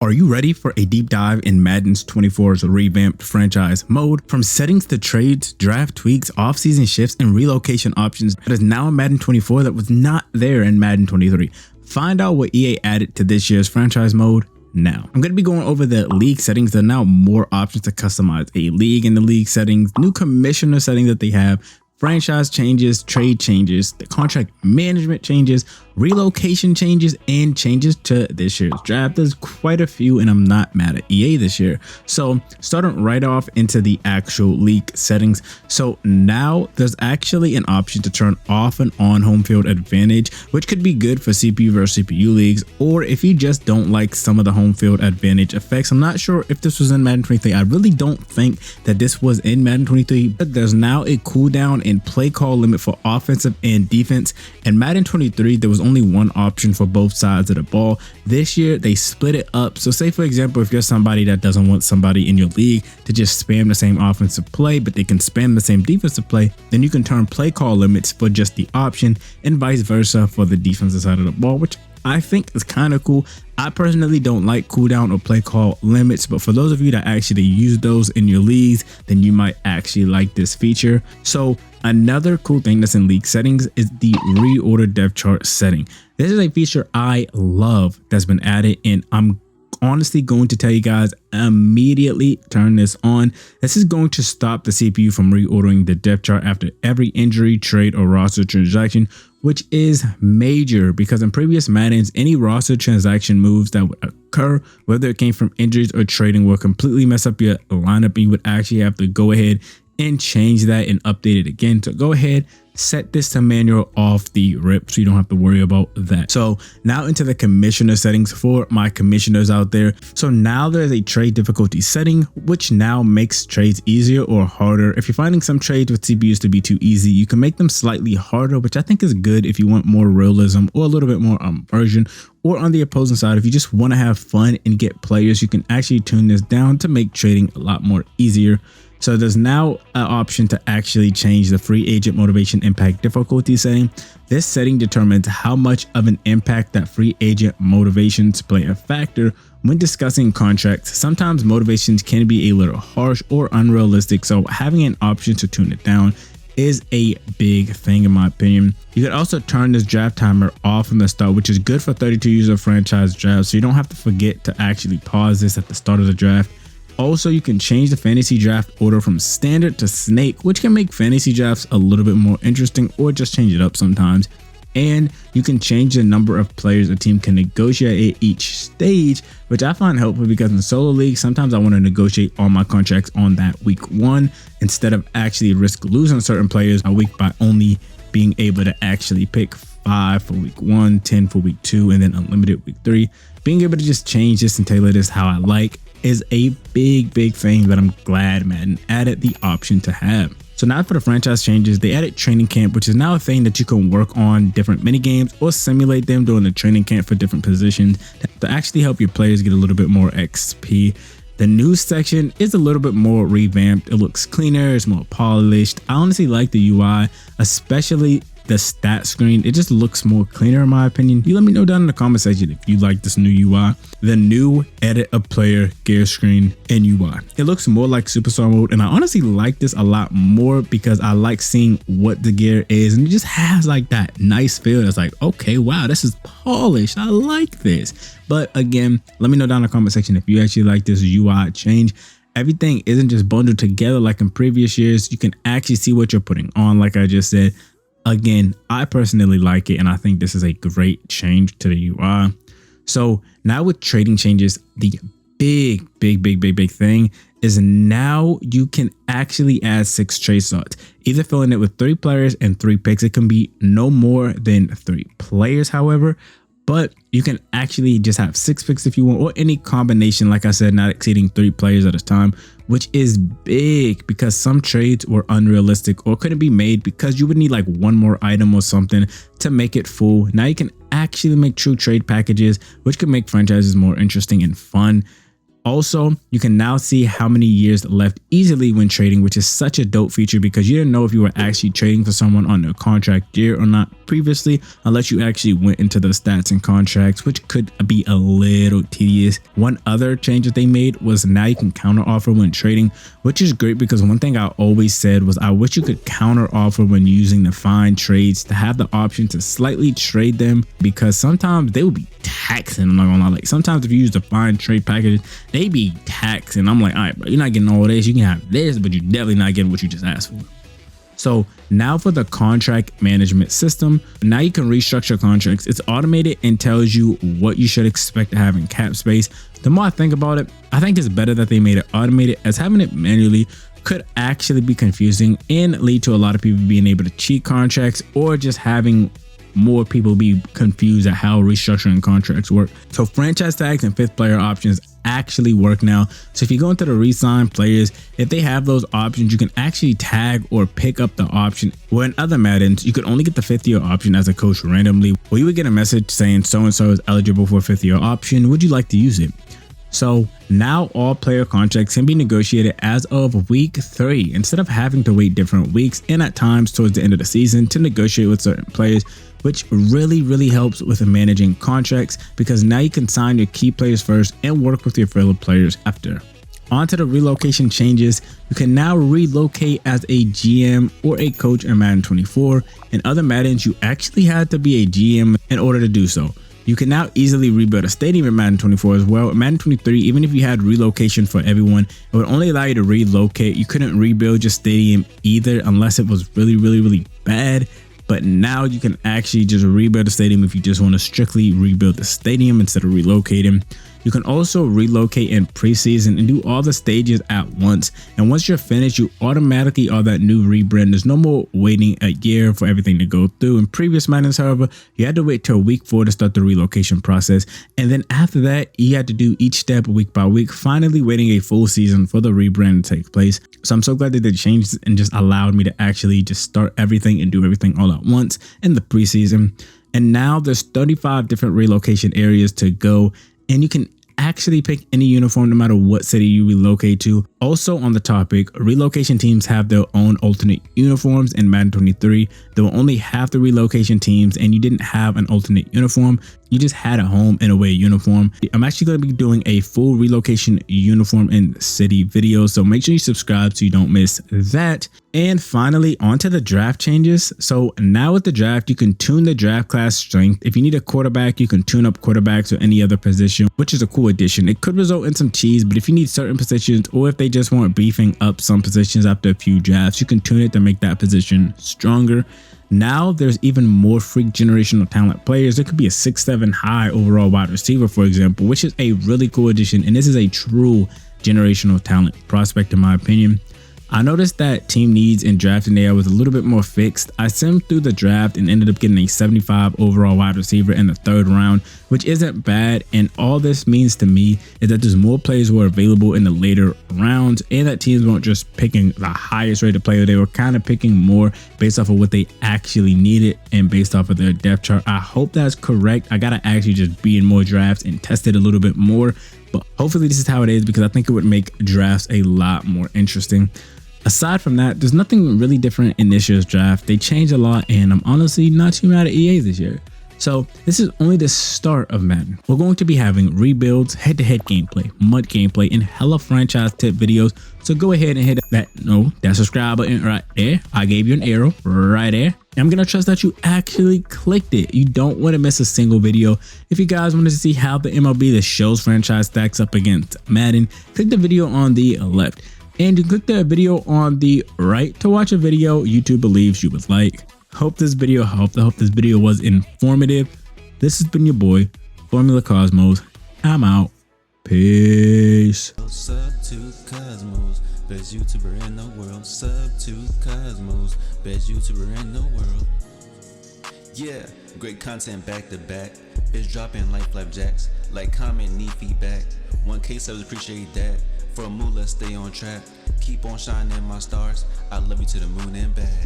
Are you ready for a deep dive in Madden's 24's revamped franchise mode? From settings to trades, draft tweaks, off-season shifts, and relocation options that is now in Madden 24 that was not there in Madden 23. Find out what EA added to this year's franchise mode now. I'm going to be going over the league settings. There are now more options to customize a league in the league settings, new commissioner settings that they have, franchise changes, trade changes, the contract management changes, relocation changes, and changes to this year's draft. There's quite a few, and I'm not mad at EA this year. So starting right off into the actual league settings. So now there's actually an option to turn off and on home field advantage, which could be good for CPU versus CPU leagues, or if you just don't like some of the home field advantage effects. I'm not sure if this was in Madden 23. I really don't think that this was in Madden 23, but there's now a cooldown and play call limit for offensive and defense. In Madden 23, there was only one option for both sides of the ball. This year, they split it up. So say, for example, if you're somebody that doesn't want somebody in your league to just spam the same offensive play, but they can spam the same defensive play, then you can turn play call limits for just the option and vice versa for the defensive side of the ball, which I think is kind of cool. I personally don't like cooldown or play call limits, but for those of you that actually use those in your leagues, then you might actually like this feature. So another cool thing that's in league settings is the reorder depth chart setting. This is a feature I love that's been added, and I'm honestly going to tell you guys immediately turn this on. This is going to stop the CPU from reordering the depth chart after every injury, trade, or roster transaction, which is major because in previous Maddens, any roster transaction moves that would occur, whether it came from injuries or trading, will completely mess up your lineup, and you would actually have to go ahead and change that and update it again. So go ahead, set this to manual off the rip so you don't have to worry about that. So now into the commissioner settings for my commissioners out there. So now there's a trade difficulty setting, which now makes trades easier or harder. If you're finding some trades with CPUs to be too easy, you can make them slightly harder, which I think is good if you want more realism or a little bit more immersion. Or on the opposing side, if you just want to have fun and get players, you can actually tune this down to make trading a lot more easier. So there's now an option to actually change the free agent motivation impact difficulty setting. This setting determines how much of an impact that free agent motivations play a factor when discussing contracts. Sometimes motivations can be a little harsh or unrealistic, so having an option to tune it down is a big thing in my opinion. You could also turn this draft timer off from the start, which is good for 32 user franchise drafts, so you don't have to forget to actually pause this at the start of the draft. Also, you can change the fantasy draft order from standard to snake, which can make fantasy drafts a little bit more interesting, or just change it up sometimes. And you can change the number of players a team can negotiate at each stage, which I find helpful because in solo league, sometimes I want to negotiate all my contracts on that week 1 instead of actually risk losing certain players a week by only being able to actually pick 5 for week 1, 10 for week 2, and then unlimited week 3. Being able to just change this and tailor this how I like is a big thing that I'm glad Madden added the option to have. So now for the franchise changes, they added training camp, which is now a thing that you can work on different mini games or simulate them during the training camp for different positions to actually help your players get a little bit more XP. The news section is a little bit more revamped. It looks cleaner, it's more polished. I honestly like the UI, especially the stat screen. It just looks more cleaner in my opinion. You let me know down in the comment section if you like this new UI. The new edit a player gear screen and UI. It looks more like Superstar mode, and I honestly like this a lot more because I like seeing what the gear is, and it just has like that nice feel. It's like, okay, wow, this is polished. I like this. But again, let me know down in the comment section if you actually like this UI change. Everything isn't just bundled together like in previous years. You can actually see what you're putting on, like I just said. Again, I personally like it, and I think this is a great change to the UI. So now with trading changes, the big thing is now you can actually add 6 trade slots, either filling it with 3 players and 3 picks. It can be no more than 3 players, however, but you can actually just have 6 picks if you want, or any combination, like I said, not exceeding 3 players at a time, which is big because some trades were unrealistic or couldn't be made because you would need like 1 more item or something to make it full. Now you can actually make true trade packages, which can make franchises more interesting and fun. Also, you can now see how many years left easily when trading, which is such a dope feature because you didn't know if you were actually trading for someone on their contract year or not previously, unless you actually went into the stats and contracts, which could be a little tedious. One other change that they made was now you can counter offer when trading, which is great because one thing I always said was I wish you could counter offer when using the find trades to have the option to slightly trade them, because sometimes they will be taxing. I'm not gonna lie, like sometimes if you use the find trade package, they be taxing. I'm like, all right, bro, you're not getting all this. You can have this, but you're definitely not getting what you just asked for. So now for the contract management system, now you can restructure contracts. It's automated and tells you what you should expect to have in cap space. The more I think about it, I think it's better that they made it automated, as having it manually could actually be confusing and lead to a lot of people being able to cheat contracts, or just having more people be confused at how restructuring contracts work. So franchise tags and fifth player options actually work now. So if you go into the re-sign players, if they have those options, you can actually tag or pick up the option. Where in other Maddens, you could only get the fifth year option as a coach randomly, or you would get a message saying so-and-so is eligible for a fifth year option. Would you like to use it? So now all player contracts can be negotiated as of week 3 instead of having to wait different weeks and at times towards the end of the season to negotiate with certain players, which really helps with managing contracts, because now you can sign your key players first and work with your fellow players after. Onto the relocation changes. You can now relocate as a GM or a coach in Madden 24. In other Maddens, you actually had to be a GM in order to do so. You can now easily rebuild a stadium in Madden 24 as well. In Madden 23, even if you had relocation for everyone, it would only allow you to relocate. You couldn't rebuild your stadium either unless it was really bad. But now you can actually just rebuild the stadium if you just want to strictly rebuild the stadium instead of relocating. You can also relocate in preseason and do all the stages at once. And once you're finished, you automatically are that new rebrand. There's no more waiting a year for everything to go through. In previous Maddens, however, you had to wait till week 4 to start the relocation process. And then after that, you had to do each step week by week, finally waiting a full season for the rebrand to take place. So I'm so glad that they changed it and just allowed me to actually just start everything and do everything all at once in the preseason. And now there's 35 different relocation areas to go, and you can actually pick any uniform no matter what city you relocate to. Also on the topic, relocation teams have their own alternate uniforms. In Madden 23, there were only half the relocation teams and you didn't have an alternate uniform. You just had a home and away uniform. I'm actually going to be doing a full relocation uniform and city video, so make sure you subscribe so you don't miss that. And finally, onto the draft changes. So now with the draft, you can tune the draft class strength. If you need a quarterback, you can tune up quarterbacks or any other position, which is a cool addition. It could result in some cheese, but if you need certain positions, or if they just want beefing up some positions after a few drafts, you can tune it to make that position stronger. Now there's even more freak generational talent players. There could be a 6'7" high overall wide receiver, for example, which is a really cool addition. And this is a true generational talent prospect in my opinion. I noticed that team needs in drafting there was a little bit more fixed. I simmed through the draft and ended up getting a 75 overall wide receiver in the 3rd round, which isn't bad. And all this means to me is that there's more players who are available in the later rounds, and that teams weren't just picking the highest rated player. They were kind of picking more based off of what they actually needed and based off of their depth chart. I hope that's correct. I gotta actually just be in more drafts and test it a little bit more, but hopefully this is how it is, because I think it would make drafts a lot more interesting. Aside from that, there's nothing really different in this year's draft. They changed a lot, and I'm honestly not too mad at EA this year. So this is only the start of Madden. We're going to be having rebuilds, head-to-head gameplay, mud gameplay, and hella franchise tip videos. So go ahead and hit that subscribe button right there. I gave you an arrow right there. I'm gonna trust that you actually clicked it. You don't want to miss a single video. If you guys wanted to see how the MLB The Show's franchise stacks up against Madden, click the video on the left. And you click the video on the right to watch a video YouTube believes you would like. Hope this video helped. I hope this video was informative. This has been your boy, Formula Cosmos. I'm out. Peace. Sub to Cosmos, best YouTuber in the world. Sub to Cosmos, best YouTuber in the world. Yeah, great content back to back. Bitch dropping like flapjacks. Like, comment, need feedback. 1K subs, appreciate that. For a moolah, stay on track. Keep on shining my stars. I love you to the moon and back.